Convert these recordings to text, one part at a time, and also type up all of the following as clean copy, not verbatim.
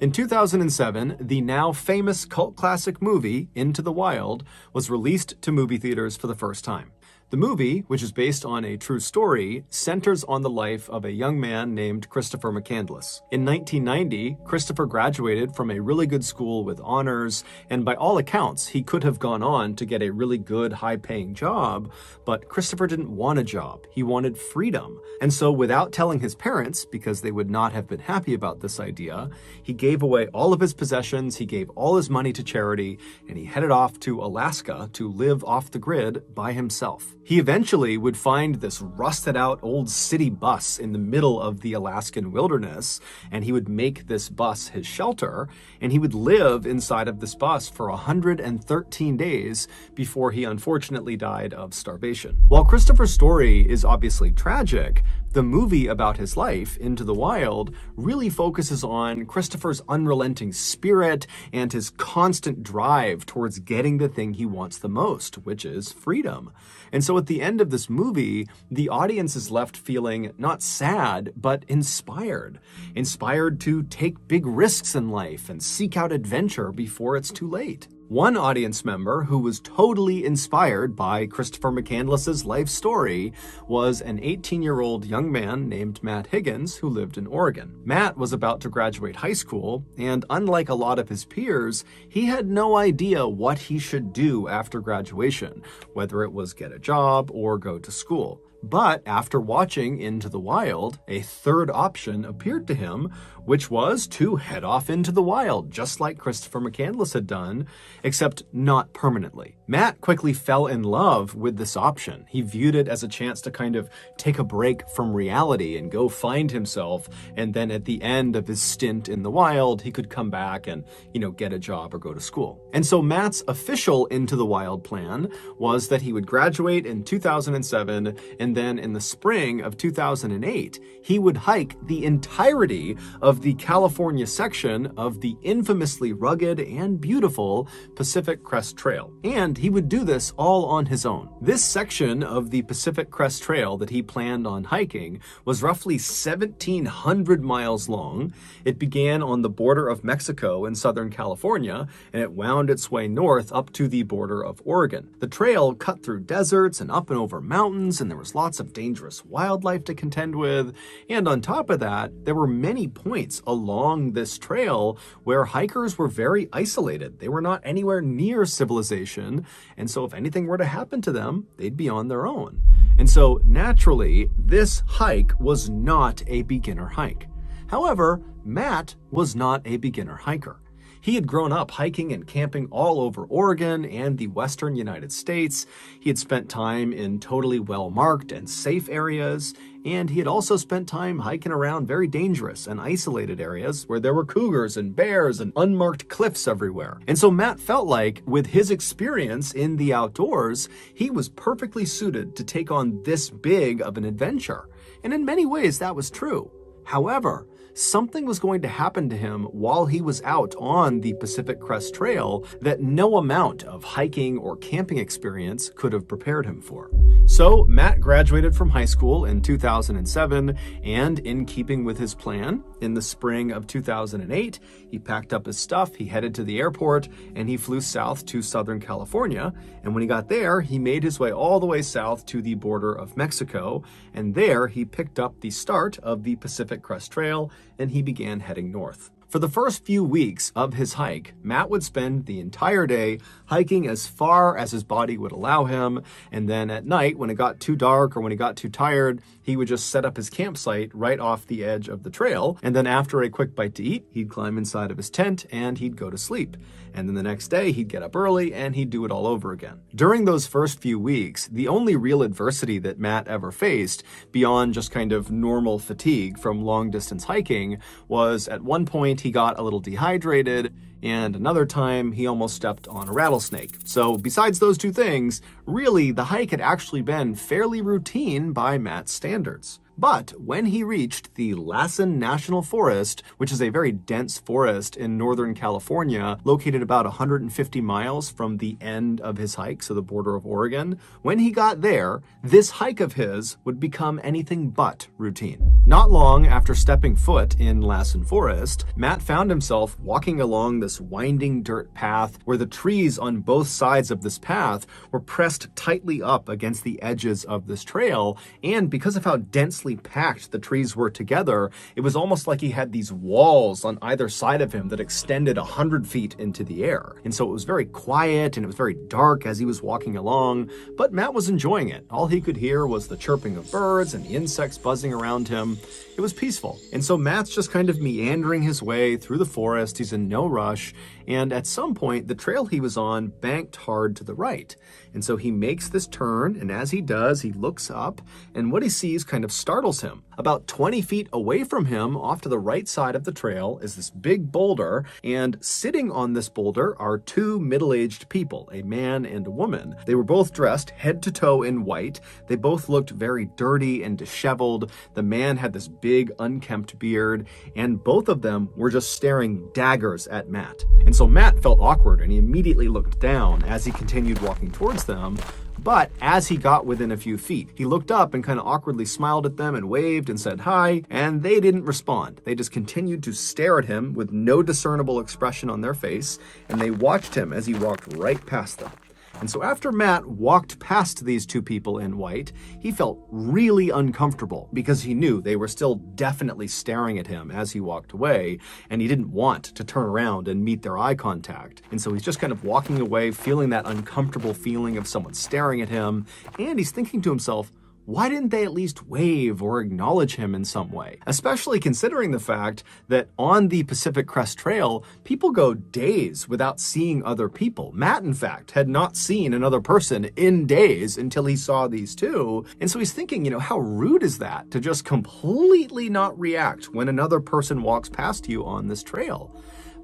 In 2007, the now famous cult classic movie, Into the Wild, was released to movie theaters for the first time. The movie, which is based on a true story, centers on the life of a young man named Christopher McCandless. In 1990, Christopher graduated from a really good school with honors, and by all accounts, he could have gone on to get a really good, high-paying job, but Christopher didn't want a job. He wanted freedom. And so without telling his parents, because they would not have been happy about this idea, he gave away all of his possessions, he gave all his money to charity, and he headed off to Alaska to live off the grid by himself. He eventually would find this rusted out old city bus in the middle of the Alaskan wilderness, and he would make this bus his shelter, and he would live inside of this bus for 113 days before he unfortunately died of starvation. While Christopher's story is obviously tragic, the movie about his life, Into the Wild, really focuses on Christopher's unrelenting spirit and his constant drive towards getting the thing he wants the most, which is freedom. And so at the end of this movie, the audience is left feeling not sad, but inspired. Inspired to take big risks in life and seek out adventure before it's too late. One audience member who was totally inspired by Christopher McCandless's life story was an 18-year-old young man named Matt Higgins who lived in Oregon. Matt was about to graduate high school, and unlike a lot of his peers, he had no idea what he should do after graduation, whether it was get a job or go to school. But after watching Into the Wild, a third option appeared to him, which was to head off into the wild, just like Christopher McCandless had done, except not permanently. Matt quickly fell in love with this option. He viewed it as a chance to kind of take a break from reality and go find himself, and then at the end of his stint in the wild, he could come back and, get a job or go to school. And so Matt's official Into the Wild plan was that he would graduate in 2007, and then in the spring of 2008, he would hike the entirety of the California section of the infamously rugged and beautiful Pacific Crest Trail. And he would do this all on his own. This section of the Pacific Crest Trail that he planned on hiking was roughly 1,700 miles long. It began on the border of Mexico in Southern California, and it wound its way north up to the border of Oregon. The trail cut through deserts and up and over mountains, and there was lots of dangerous wildlife to contend with. And on top of that, there were many points along this trail where hikers were very isolated. They were not anywhere near civilization, and so if anything were to happen to them, they'd be on their own. And so naturally, this hike was not a beginner hike. However, Matt was not a beginner hiker. He had grown up hiking and camping all over Oregon and the western United States. He had spent time in totally well-marked and safe areas, and he had also spent time hiking around very dangerous and isolated areas where there were cougars and bears and unmarked cliffs everywhere. And so Matt felt like, with his experience in the outdoors, he was perfectly suited to take on this big of an adventure. And in many ways, that was true. However, something was going to happen to him while he was out on the Pacific Crest Trail that no amount of hiking or camping experience could have prepared him for. So Matt graduated from high school in 2007, and in keeping with his plan, in the spring of 2008, he packed up his stuff, he headed to the airport, and he flew south to Southern California. And when he got there, he made his way all the way south to the border of Mexico, and there he picked up the start of the Pacific Crest Trail, and he began heading north. For the first few weeks of his hike, Matt would spend the entire day hiking as far as his body would allow him, and then at night, when it got too dark or when he got too tired, he would just set up his campsite right off the edge of the trail, and then after a quick bite to eat, he'd climb inside of his tent and he'd go to sleep. And then the next day, he'd get up early and he'd do it all over again. During those first few weeks, the only real adversity that Matt ever faced, beyond just kind of normal fatigue from long-distance hiking, was at one point he got a little dehydrated, and another time he almost stepped on a rattlesnake. So besides those two things, really the hike had actually been fairly routine by Matt's standards. But when he reached the Lassen National Forest, which is a very dense forest in Northern California, located about 150 miles from the end of his hike, so the border of Oregon, when he got there, this hike of his would become anything but routine. Not long after stepping foot in Lassen Forest, Matt found himself walking along this winding dirt path where the trees on both sides of this path were pressed tightly up against the edges of this trail, and because of how densely packed the trees were together, it was almost like he had these walls on either side of him that extended 100 feet into the air. And so it was very quiet and it was very dark as he was walking along, but Matt was enjoying it. All he could hear was the chirping of birds and the insects buzzing around him. It was peaceful. And so Matt's just kind of meandering his way through the forest. He's in no rush. And at some point, the trail he was on banked hard to the right. And so he makes this turn, and as he does, he looks up, and what he sees kind of startles him. About 20 feet away from him, off to the right side of the trail, is this big boulder, and sitting on this boulder are two middle-aged people, a man and a woman. They were both dressed head to toe in white. They both looked very dirty and disheveled. The man had this big, unkempt beard, and both of them were just staring daggers at Matt. And so Matt felt awkward, and he immediately looked down as he continued walking towards them. But as he got within a few feet, he looked up and kind of awkwardly smiled at them and waved and said hi, and they didn't respond. They just continued to stare at him with no discernible expression on their face, and they watched him as he walked right past them. And so after Matt walked past these two people in white, he felt really uncomfortable because he knew they were still definitely staring at him as he walked away, and he didn't want to turn around and meet their eye contact. And so he's just kind of walking away, feeling that uncomfortable feeling of someone staring at him, and he's thinking to himself, why didn't they at least wave or acknowledge him in some way? Especially considering the fact that on the Pacific Crest Trail, people go days without seeing other people. Matt, in fact, had not seen another person in days until he saw these two. And so he's thinking, how rude is that to just completely not react when another person walks past you on this trail?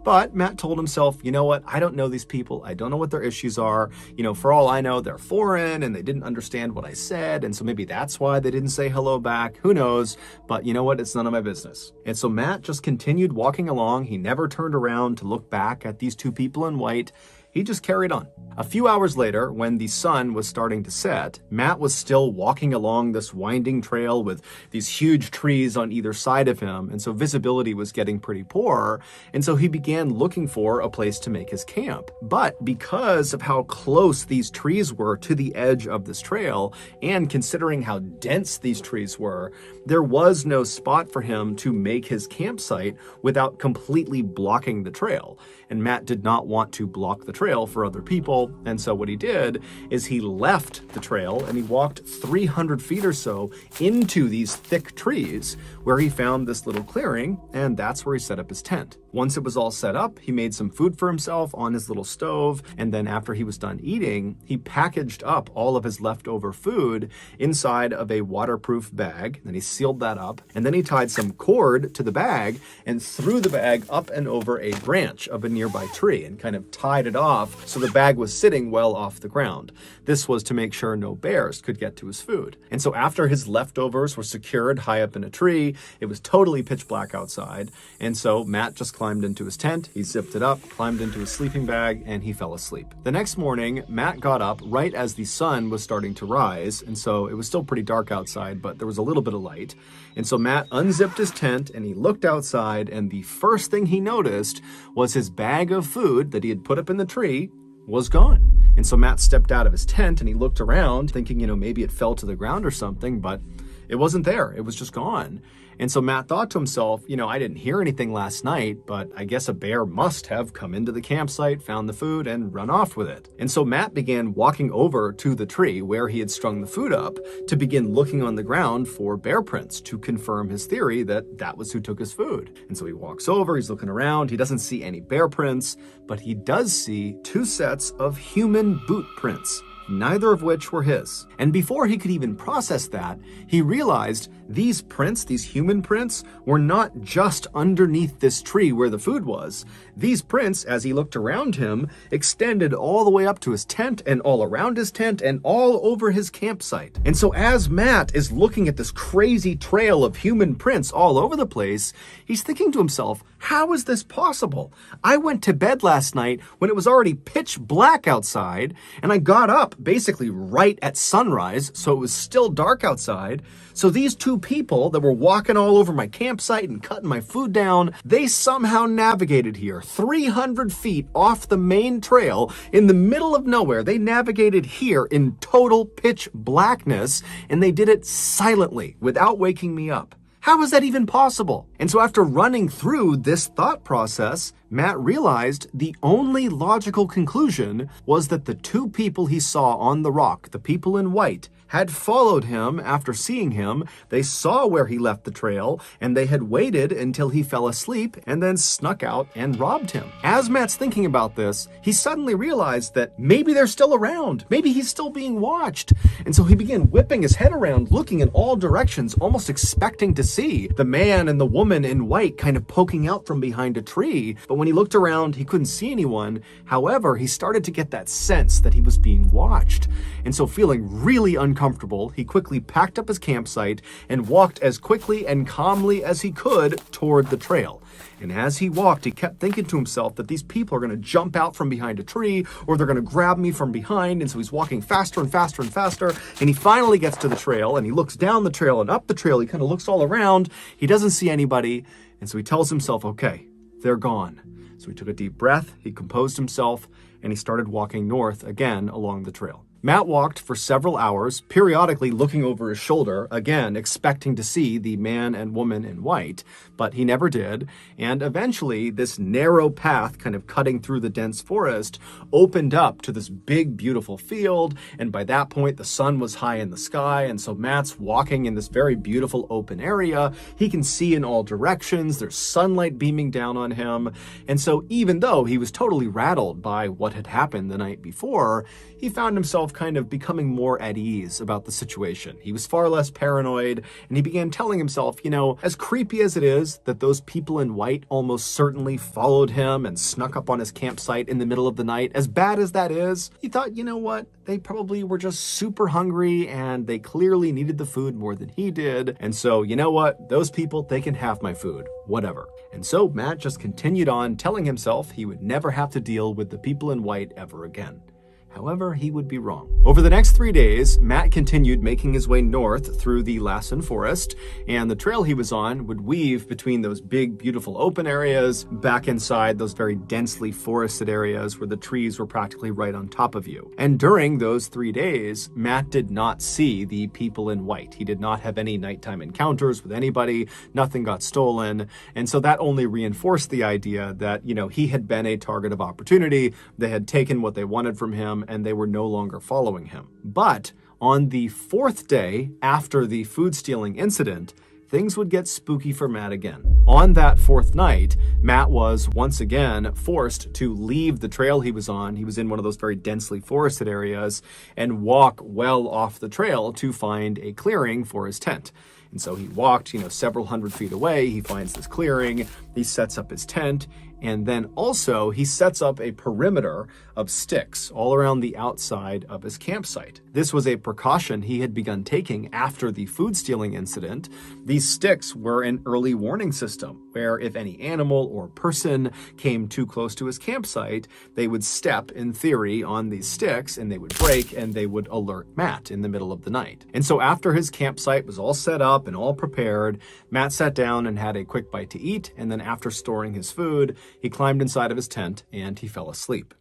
But Matt told himself, you know what, I don't know these people. I don't know what their issues are. For all I know, they're foreign and they didn't understand what I said. And so maybe that's why they didn't say hello back. Who knows? But you know what? It's none of my business. And so Matt just continued walking along. He never turned around to look back at these two people in white. He just carried on. A few hours later, when the sun was starting to set, Matt was still walking along this winding trail with these huge trees on either side of him, and so visibility was getting pretty poor, and so he began looking for a place to make his camp. But because of how close these trees were to the edge of this trail, and considering how dense these trees were, there was no spot for him to make his campsite without completely blocking the trail. And Matt did not want to block the trail for other people, and so what he did is he left the trail and he walked 300 feet or so into these thick trees where he found this little clearing, and that's where he set up his tent. Once it was all set up, he made some food for himself on his little stove, and then after he was done eating, he packaged up all of his leftover food inside of a waterproof bag. Then he sealed that up, and then he tied some cord to the bag and threw the bag up and over a branch of a nearby tree and kind of tied it off so the bag was sitting well off the ground. This was to make sure no bears could get to his food. And so after his leftovers were secured high up in a tree, it was totally pitch black outside, and so Matt just climbed into his tent, he zipped it up, climbed into his sleeping bag, and he fell asleep. The next morning, Matt got up right as the sun was starting to rise, and so it was still pretty dark outside, but there was a little bit of light. And so Matt unzipped his tent and he looked outside, and the first thing he noticed was his bag of food that he had put up in the tree was gone. And so Matt stepped out of his tent and he looked around thinking, maybe it fell to the ground or something, but it wasn't there. It was just gone. And so Matt thought to himself, I didn't hear anything last night, but I guess a bear must have come into the campsite, found the food, and run off with it. And so Matt began walking over to the tree where he had strung the food up to begin looking on the ground for bear prints to confirm his theory that that was who took his food. And so he walks over, he's looking around, he doesn't see any bear prints, but he does see 2 sets of human boot prints, neither of which were his. And before he could even process that, he realized These prints, these human prints, were not just underneath this tree where the food was. These prints, as he looked around him, extended all the way up to his tent and all around his tent and all over his campsite. And so as Matt is looking at this crazy trail of human prints all over the place, he's thinking to himself, how is this possible? I went to bed last night when it was already pitch black outside, and I got up basically right at sunrise, so it was still dark outside. So these two people that were walking all over my campsite and cutting my food down, they somehow navigated here 300 feet off the main trail in the middle of nowhere. They navigated here in total pitch blackness, and they did it silently without waking me up. How is that even possible? And so after running through this thought process, Matt realized the only logical conclusion was that the two people he saw on the rock, the people in white, had followed him after seeing him. They saw where he left the trail, and they had waited until he fell asleep and then snuck out and robbed him. As Matt's thinking about this, he suddenly realized that maybe they're still around. Maybe he's still being watched. And so he began whipping his head around, looking in all directions, almost expecting to see the man and the woman in white kind of poking out from behind a tree. But when he looked around, he couldn't see anyone. However, he started to get that sense that he was being watched. And so feeling really uncomfortable, he quickly packed up his campsite and walked as quickly and calmly as he could toward the trail. And as he walked, he kept thinking to himself that these people are going to jump out from behind a tree, or they're going to grab me from behind. And so he's walking faster and faster and faster. And he finally gets to the trail, and he looks down the trail and up the trail. He kind of looks all around. He doesn't see anybody. And so he tells himself, okay, they're gone. So he took a deep breath, he composed himself, and he started walking north again along the trail. Matt walked for several hours, periodically looking over his shoulder, again expecting to see the man and woman in white, but he never did. And eventually, this narrow path kind of cutting through the dense forest opened up to this big, beautiful field. And by that point, the sun was high in the sky. And so Matt's walking in this very beautiful open area. He can see in all directions. There's sunlight beaming down on him. And so even though he was totally rattled by what had happened the night before, he found himself kind of becoming more at ease about the situation. He was far less paranoid, and he began telling himself, you know, as creepy as it is that those people in white almost certainly followed him and snuck up on his campsite in the middle of the night, as bad as that is, he thought, you know what? They probably were just super hungry, and they clearly needed the food more than he did. And so, you know what? Those people, they can have my food, whatever. And so Matt just continued on telling himself he would never have to deal with the people in white ever again. However, he would be wrong. Over the next 3 days, Matt continued making his way north through the Lassen forest, and the trail he was on would weave between those big, beautiful open areas back inside those very densely forested areas where the trees were practically right on top of you. And during those 3 days, Matt did not see the people in white. He did not have any nighttime encounters with anybody. Nothing got stolen. And so that only reinforced the idea that, you know, he had been a target of opportunity. They had taken what they wanted from him, and they were no longer following him. But on the 4th day after the food stealing incident, things would get spooky for Matt again. On that 4th night, Matt was once again forced to leave the trail he was on. He was in one of those very densely forested areas and walk well off the trail to find a clearing for his tent. And so he walked, several hundred feet away. He finds this clearing. He sets up his tent. And then also he sets up a perimeter of sticks all around the outside of his campsite. This was a precaution he had begun taking after the food stealing incident. These sticks were an early warning system where if any animal or person came too close to his campsite, they would step, in theory, on these sticks and they would break and they would alert Matt in the middle of the night. And so after his campsite was all set up and all prepared, Matt sat down and had a quick bite to eat. And then after storing his food, he climbed inside of his tent and he fell asleep.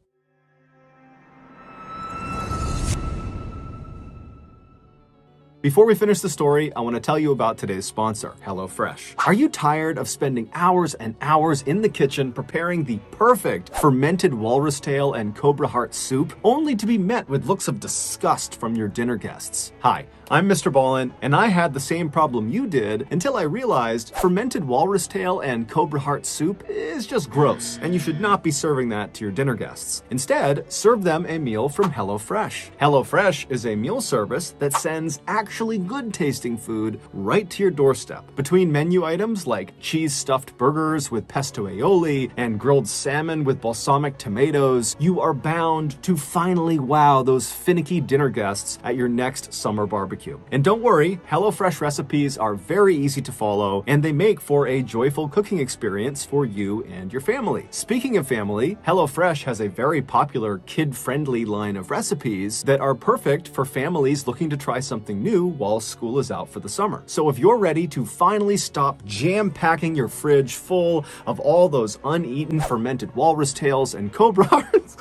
Before we finish the story, I want to tell you about today's sponsor, HelloFresh. Are you tired of spending hours and hours in the kitchen preparing the perfect fermented walrus tail and cobra heart soup, only to be met with looks of disgust from your dinner guests? Hi, I'm Mr. Ballin, and I had the same problem you did until I realized fermented walrus tail and cobra heart soup is just gross, and you should not be serving that to your dinner guests. Instead, serve them a meal from HelloFresh. HelloFresh is a meal service that sends actually good-tasting food right to your doorstep. Between menu items like cheese-stuffed burgers with pesto aioli and grilled salmon with balsamic tomatoes, you are bound to finally wow those finicky dinner guests at your next summer barbecue. And don't worry, HelloFresh recipes are very easy to follow, and they make for a joyful cooking experience for you and your family. Speaking of family, HelloFresh has a very popular kid-friendly line of recipes that are perfect for families looking to try something new while school is out for the summer. So if you're ready to finally stop jam-packing your fridge full of all those uneaten fermented walrus tails and cobra hearts,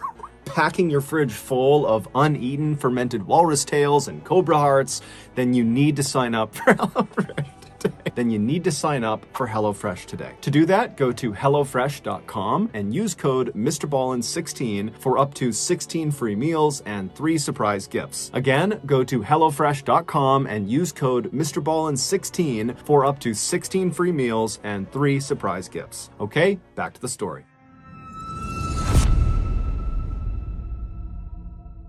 packing your fridge full of uneaten fermented walrus tails and cobra hearts, then you need to sign up for HelloFresh today. To do that, go to HelloFresh.com and use code MrBallin16 for up to 16 free meals and 3 surprise gifts. Again, go to HelloFresh.com and use code MrBallin16 for up to 16 free meals and 3 surprise gifts. Okay, back to the story.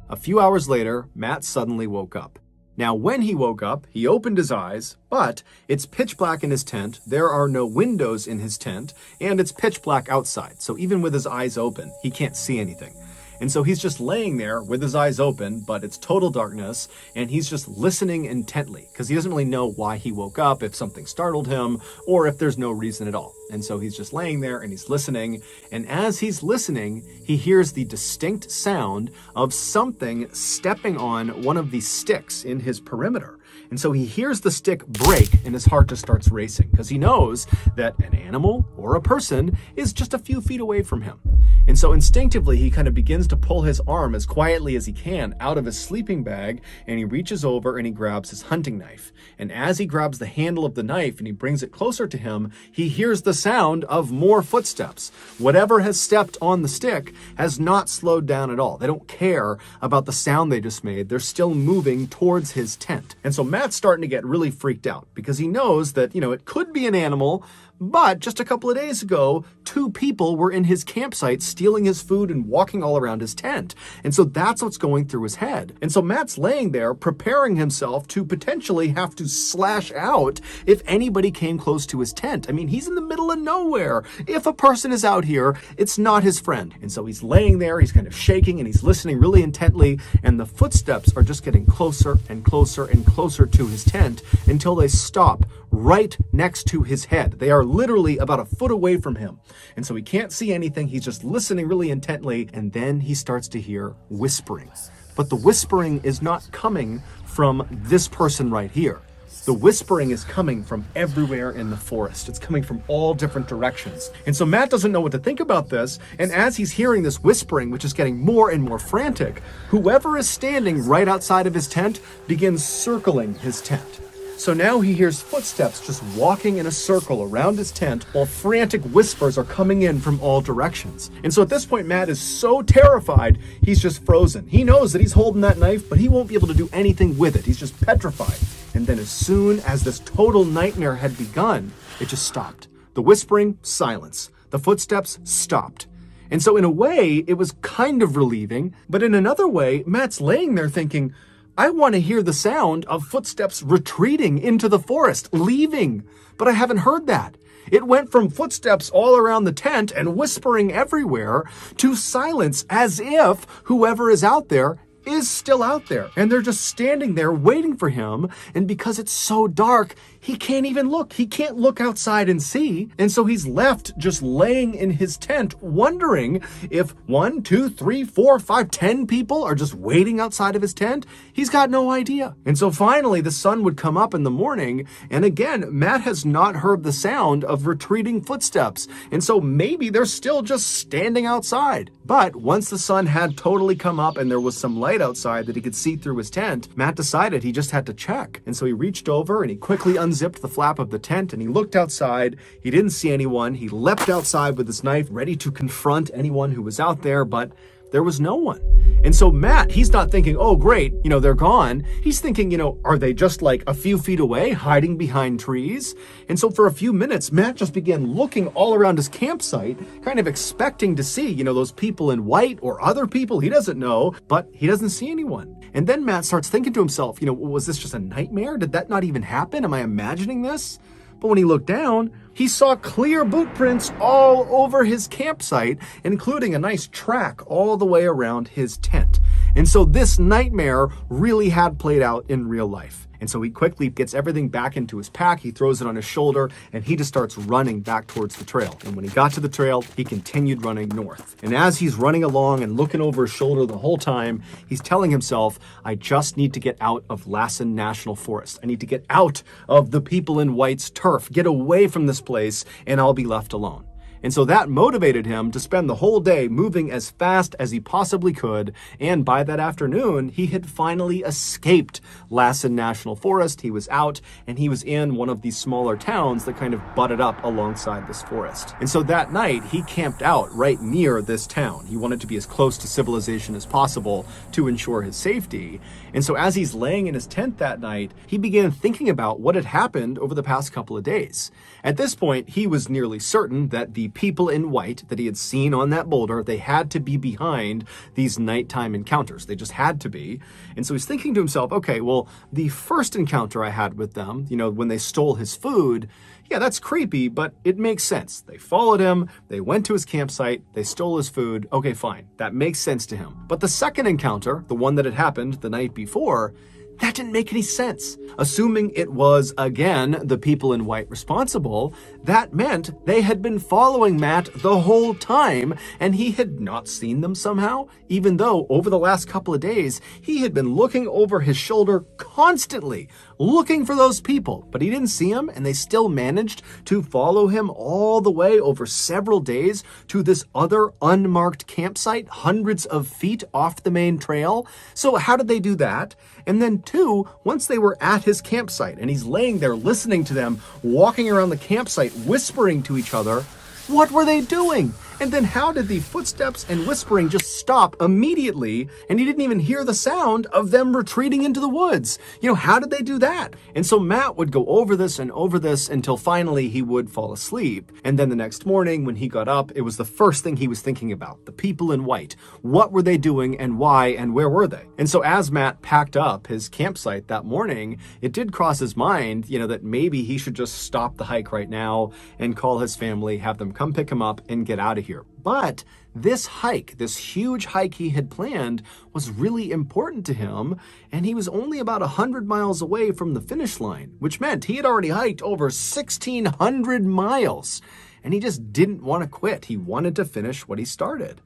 A few hours later, Matt suddenly woke up. Now, when he woke up, he opened his eyes, but it's pitch black in his tent, there are no windows in his tent, and it's pitch black outside. So even with his eyes open, he can't see anything. And so he's just laying there with his eyes open, but it's total darkness, and he's just listening intently because he doesn't really know why he woke up, if something startled him, or if there's no reason at all. And so he's just laying there and he's listening, and as he's listening, he hears the distinct sound of something stepping on one of the sticks in his perimeter. And so he hears the stick break and his heart just starts racing because he knows that an animal or a person is just a few feet away from him. And so instinctively, he kind of begins to pull his arm as quietly as he can out of his sleeping bag, and he reaches over and he grabs his hunting knife. And as he grabs the handle of the knife and he brings it closer to him, he hears the sound of more footsteps. Whatever has stepped on the stick has not slowed down at all. They don't care about the sound they just made. They're still moving towards his tent. And so Matt's starting to get really freaked out because he knows that, it could be an animal, but just a couple of days ago, 2 people were in his campsite stealing his food and walking all around his tent. And so that's what's going through his head. And so Matt's laying there preparing himself to potentially have to slash out if anybody came close to his tent. I mean, he's in the middle of nowhere. If a person is out here, it's not his friend. And so he's laying there, he's kind of shaking and he's listening really intently, and the footsteps are just getting closer and closer and closer to his tent until they stop right next to his head. They are literally about a foot away from him. And so he can't see anything. He's just listening really intently. And then he starts to hear whispering. But the whispering is not coming from this person right here. The whispering is coming from everywhere in the forest. It's coming from all different directions. And so Matt doesn't know what to think about this. And as he's hearing this whispering, which is getting more and more frantic, whoever is standing right outside of his tent begins circling his tent. So now he hears footsteps just walking in a circle around his tent while frantic whispers are coming in from all directions. And so at this point, Matt is so terrified, he's just frozen. He knows that he's holding that knife, but he won't be able to do anything with it. He's just petrified. And then as soon as this total nightmare had begun, it just stopped. The whispering, silence. The footsteps stopped. And so in a way, it was kind of relieving, but in another way, Matt's laying there thinking, I want to hear the sound of footsteps retreating into the forest, leaving, but I haven't heard that. It went from footsteps all around the tent and whispering everywhere to silence as if whoever is out there is still out there. And they're just standing there waiting for him. And because it's so dark, he can't even look. He can't look outside and see. And so he's left just laying in his tent, wondering if 1, 2, 3, 4, 5, 10 people are just waiting outside of his tent. He's got no idea. And so finally the sun would come up in the morning. And again, Matt has not heard the sound of retreating footsteps. And so maybe they're still just standing outside. But once the sun had totally come up and there was some light outside that he could see through his tent, Matt decided he just had to check. And so he reached over and he quickly unzipped the flap of the tent and he looked outside. He didn't see anyone. He leapt outside with his knife, ready to confront anyone who was out there, but there was no one. And so Matt, he's not thinking, oh, great, they're gone. He's thinking, are they just like a few feet away, hiding behind trees? And so for a few minutes, Matt just began looking all around his campsite, kind of expecting to see, those people in white or other people he doesn't know, but he doesn't see anyone. And then Matt starts thinking to himself, was this just a nightmare? Did that not even happen? Am I imagining this? But when he looked down, he saw clear boot prints all over his campsite, including a nice track all the way around his tent. And so this nightmare really had played out in real life. And so he quickly gets everything back into his pack, he throws it on his shoulder, and he just starts running back towards the trail. And when he got to the trail, he continued running north. And as he's running along and looking over his shoulder the whole time, he's telling himself, I just need to get out of Lassen National Forest. I need to get out of the people in white's turf, get away from this place, and I'll be left alone. And so that motivated him to spend the whole day moving as fast as he possibly could. And by that afternoon, he had finally escaped Lassen National Forest. He was out and he was in one of these smaller towns that kind of butted up alongside this forest. And so that night, he camped out right near this town. He wanted to be as close to civilization as possible to ensure his safety. And so as he's laying in his tent that night, he began thinking about what had happened over the past couple of days. At this point, he was nearly certain that the people in white that he had seen on that boulder, they had to be behind these nighttime encounters. They just had to be. And so he's thinking to himself, okay, well, the first encounter I had with them, when they stole his food, yeah, that's creepy, but it makes sense. They followed him, they went to his campsite, they stole his food. Okay, fine. That makes sense to him. But the second encounter, the one that had happened the night before, that didn't make any sense. Assuming it was, again, the people in white responsible, that meant they had been following Matt the whole time, and he had not seen them somehow, even though over the last couple of days, he had been looking over his shoulder constantly, looking for those people, but he didn't see them, and they still managed to follow him all the way over several days to this other unmarked campsite, hundreds of feet off the main trail. So how did they do that? And then two, once they were at his campsite and he's laying there listening to them, walking around the campsite, whispering to each other, what were they doing? And then how did the footsteps and whispering just stop immediately and he didn't even hear the sound of them retreating into the woods? How did they do that? And so Matt would go over this and over this until finally he would fall asleep. And then the next morning when he got up, it was the first thing he was thinking about, the people in white. What were they doing and why and where were they? And so as Matt packed up his campsite that morning, it did cross his mind, that maybe he should just stop the hike right now and call his family, have them come pick him up and get out of here. But this hike, this huge hike he had planned, was really important to him, and he was only about 100 miles away from the finish line, which meant he had already hiked over 1,600 miles, and he just didn't want to quit. He wanted to finish what he started.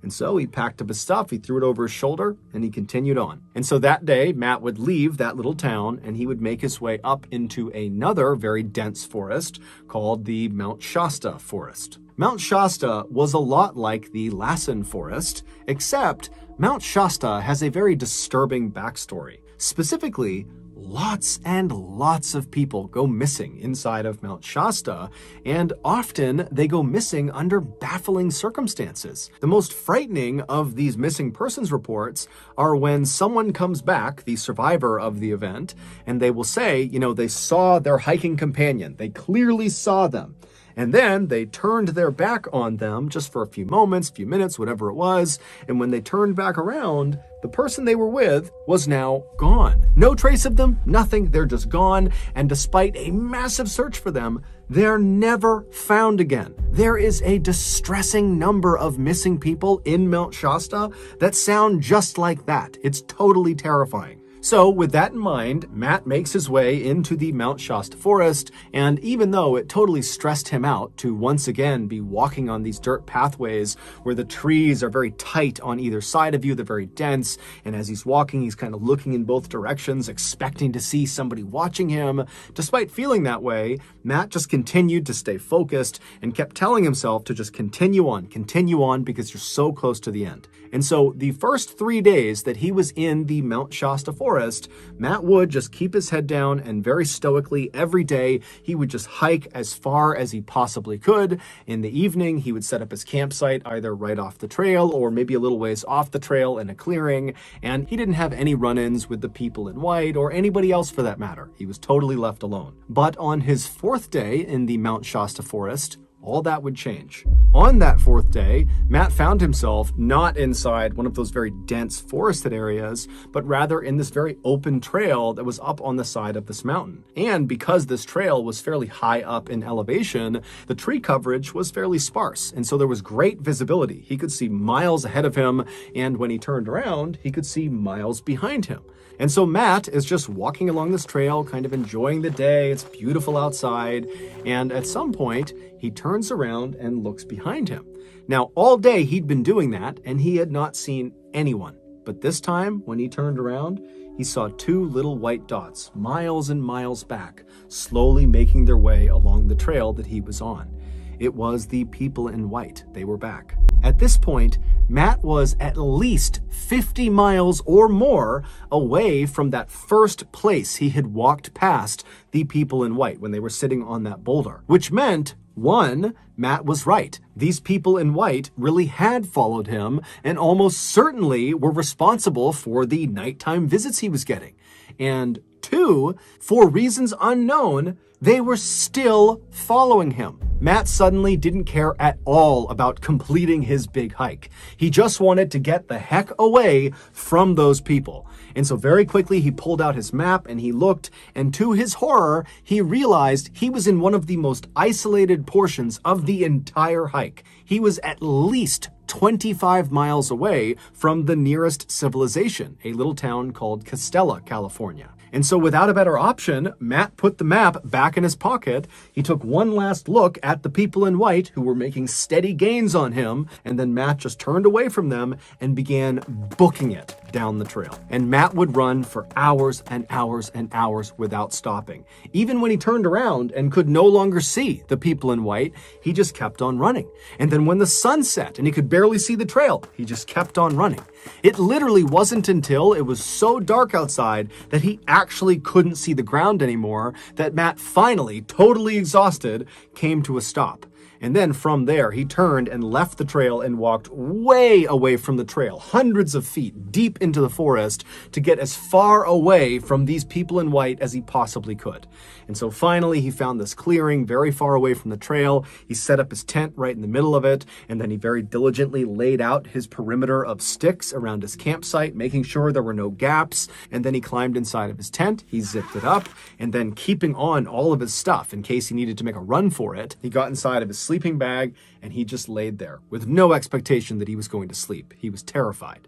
And so he packed up his stuff, he threw it over his shoulder, and he continued on. And so that day, Matt would leave that little town, and he would make his way up into another very dense forest called the Mount Shasta Forest. Mount Shasta was a lot like the Lassen Forest, except Mount Shasta has a very disturbing backstory. Specifically, lots and lots of people go missing inside of Mount Shasta, and often they go missing under baffling circumstances. The most frightening of these missing persons reports are when someone comes back, the survivor of the event, and they will say, they saw their hiking companion. They clearly saw them. And then they turned their back on them just for a few moments, few minutes, whatever it was. And when they turned back around, the person they were with was now gone. No trace of them, nothing. They're just gone. And despite a massive search for them, they're never found again. There is a distressing number of missing people in Mount Shasta that sound just like that. It's totally terrifying. So with that in mind, Matt makes his way into the Mount Shasta forest, and even though it totally stressed him out to once again be walking on these dirt pathways where the trees are very tight on either side of you, they're very dense, and as he's walking, he's kind of looking in both directions, expecting to see somebody watching him. Despite feeling that way, Matt just continued to stay focused and kept telling himself to just continue on because you're so close to the end. And so the first 3 days that he was in the Mount Shasta forest, forest, Matt would just keep his head down and very stoically every day he would just hike as far as he possibly could. In the evening, he would set up his campsite either right off the trail or maybe a little ways off the trail in a clearing, and he didn't have any run-ins with the people in white or anybody else for that matter. He was totally left alone. But on his 4th day in the Mount Shasta forest, all that would change. On that 4th day, Matt found himself not inside one of those very dense forested areas, but rather in this very open trail that was up on the side of this mountain. And because this trail was fairly high up in elevation, the tree coverage was fairly sparse, and so there was great visibility. He could see miles ahead of him, and when he turned around, he could see miles behind him. And so Matt is just walking along this trail, kind of enjoying the day. It's beautiful outside. And at some point, he turns around and looks behind him. Now, all day he'd been doing that, and he had not seen anyone. But this time, when he turned around, he saw 2 little white dots, miles and miles back, slowly making their way along the trail that he was on. It was the people in white. They were back. At this point, Matt was at least 50 miles or more away from that first place he had walked past the people in white when they were sitting on that boulder, which meant, 1, Matt was right. These people in white really had followed him and almost certainly were responsible for the nighttime visits he was getting. And 2, for reasons unknown, they were still following him. Matt suddenly didn't care at all about completing his big hike. He just wanted to get the heck away from those people. And so very quickly he pulled out his map and he looked, and to his horror, he realized he was in one of the most isolated portions of the entire hike. He was at least 25 miles away from the nearest civilization, a little town called Castella, California. And so without a better option, Matt put the map back in his pocket. He took one last look at the people in white who were making steady gains on him, and then Matt just turned away from them and began booking it down the trail. And Matt would run for hours and hours and hours without stopping. Even when he turned around and could no longer see the people in white, he just kept on running. And then when the sun set and he could barely see the trail, he just kept on running. It literally wasn't until it was so dark outside that he actually couldn't see the ground anymore that Matt finally, totally exhausted, came to a stop. And then from there, he turned and left the trail and walked way away from the trail, hundreds of feet deep into the forest, to get as far away from these people in white as he possibly could. And so finally, he found this clearing very far away from the trail. He set up his tent right in the middle of it, and then he very diligently laid out his perimeter of sticks around his campsite, making sure there were no gaps. And then he climbed inside of his tent, he zipped it up, and then keeping on all of his stuff in case he needed to make a run for it, he got inside of his sleeping bag and he just laid there with no expectation that he was going to sleep. He was terrified.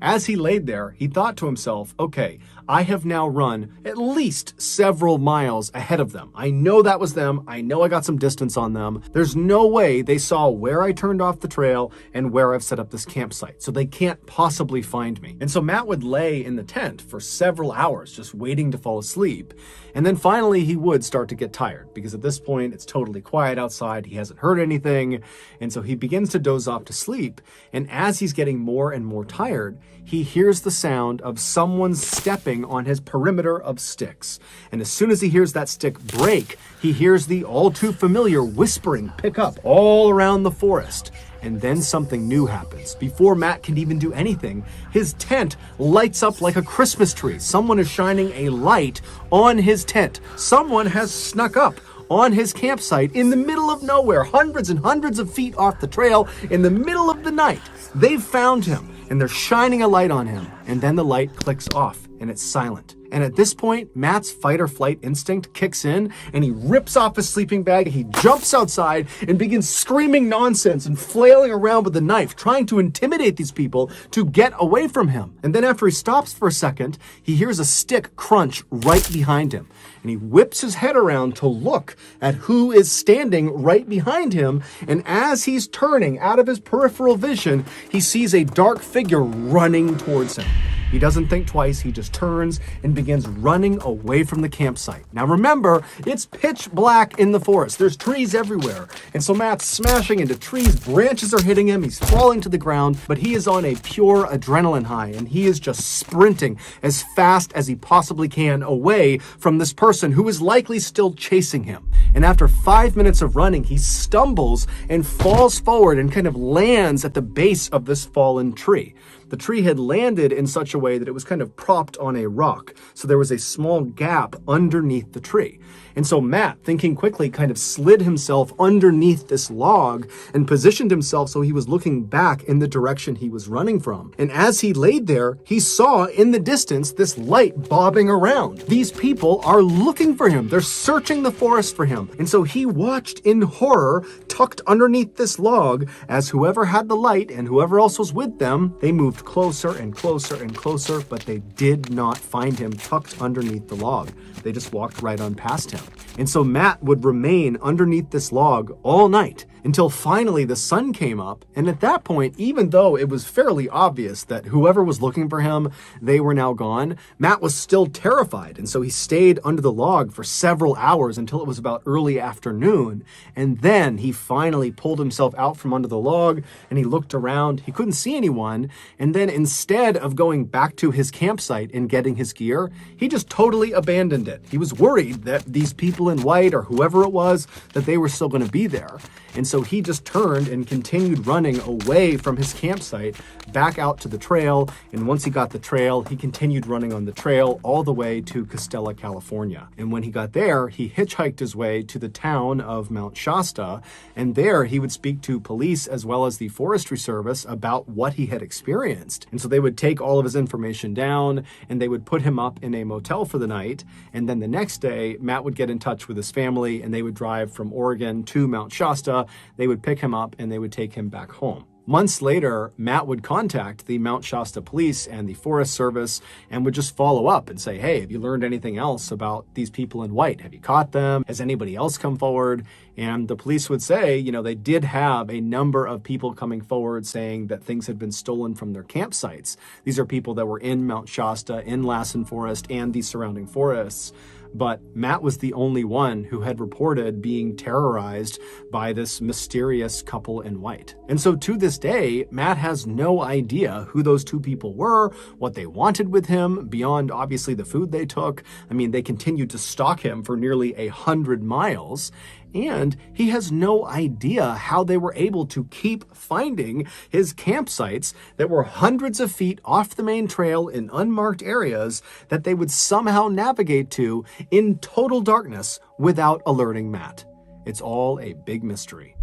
As he laid there, he thought to himself, okay, I have now run at least several miles ahead of them. I know that was them. I know I got some distance on them. There's no way they saw where I turned off the trail and where I've set up this campsite, so they can't possibly find me. And so Matt would lay in the tent for several hours just waiting to fall asleep. And then finally he would start to get tired because at this point it's totally quiet outside. He hasn't heard anything. And so he begins to doze off to sleep. And as he's getting more and more tired, he hears the sound of someone stepping on his perimeter of sticks. And as soon as he hears that stick break, he hears the all too familiar whispering pick up all around the forest. And then something new happens. Before Matt can even do anything, his tent lights up like a Christmas tree. Someone is shining a light on his tent. Someone has snuck up on his campsite in the middle of nowhere, hundreds and hundreds of feet off the trail, in the middle of the night. They've found him, and they're shining a light on him. And then the light clicks off, and it's silent. And at this point, Matt's fight or flight instinct kicks in, and he rips off his sleeping bag, he jumps outside and begins screaming nonsense and flailing around with a knife, trying to intimidate these people to get away from him. And then after he stops for a second, he hears a stick crunch right behind him. And he whips his head around to look at who is standing right behind him. And as he's turning out of his peripheral vision, he sees a dark figure running towards him. He doesn't think twice. He just turns and begins running away from the campsite. Now remember, it's pitch black in the forest. There's trees everywhere. And so Matt's smashing into trees. Branches are hitting him. He's falling to the ground, but he is on a pure adrenaline high, and he is just sprinting as fast as he possibly can away from this person who is likely still chasing him. And after 5 minutes of running, he stumbles and falls forward and kind of lands at the base of this fallen tree. The tree had landed in such a way that it was kind of propped on a rock, so there was a small gap underneath the tree. And so Matt, thinking quickly, kind of slid himself underneath this log and positioned himself so he was looking back in the direction he was running from. And as he laid there, he saw in the distance this light bobbing around. These people are looking for him. They're searching the forest for him. And so he watched in horror, tucked underneath this log, as whoever had the light and whoever else was with them, they moved closer and closer and closer, but they did not find him tucked underneath the log. They just walked right on past him. And so Matt would remain underneath this log all night until finally the sun came up. And at that point, even though it was fairly obvious that whoever was looking for him, they were now gone, Matt was still terrified. And so he stayed under the log for several hours until it was about early afternoon. And then he finally pulled himself out from under the log and he looked around. He couldn't see anyone. And then instead of going back to his campsite and getting his gear, he just totally abandoned it. He was worried that these people in white or whoever it was, that they were still going to be there. And so he just turned and continued running away from his campsite back out to the trail. And once he got the trail, he continued running on the trail all the way to Costella, California. And when he got there, he hitchhiked his way to the town of Mount Shasta. And there he would speak to police as well as the Forestry Service about what he had experienced. And so they would take all of his information down and they would put him up in a motel for the night. And then the next day, Matt would get in touch with his family and they would drive from Oregon to Mount Shasta. They would pick him up and they would take him back home. Months later, Matt would contact the Mount Shasta police and the Forest Service and would just follow up and say, hey, have you learned anything else about these people in white? Have you caught them? Has anybody else come forward? And the police would say, they did have a number of people coming forward saying that things had been stolen from their campsites. These are people that were in Mount Shasta, in Lassen Forest, and the surrounding forests. But Matt was the only one who had reported being terrorized by this mysterious couple in white. And so to this day, Matt has no idea who those two people were, what they wanted with him, beyond obviously the food they took. I mean, they continued to stalk him for nearly 100 miles. And he has no idea how they were able to keep finding his campsites that were hundreds of feet off the main trail in unmarked areas that they would somehow navigate to in total darkness without alerting Matt. It's all a big mystery.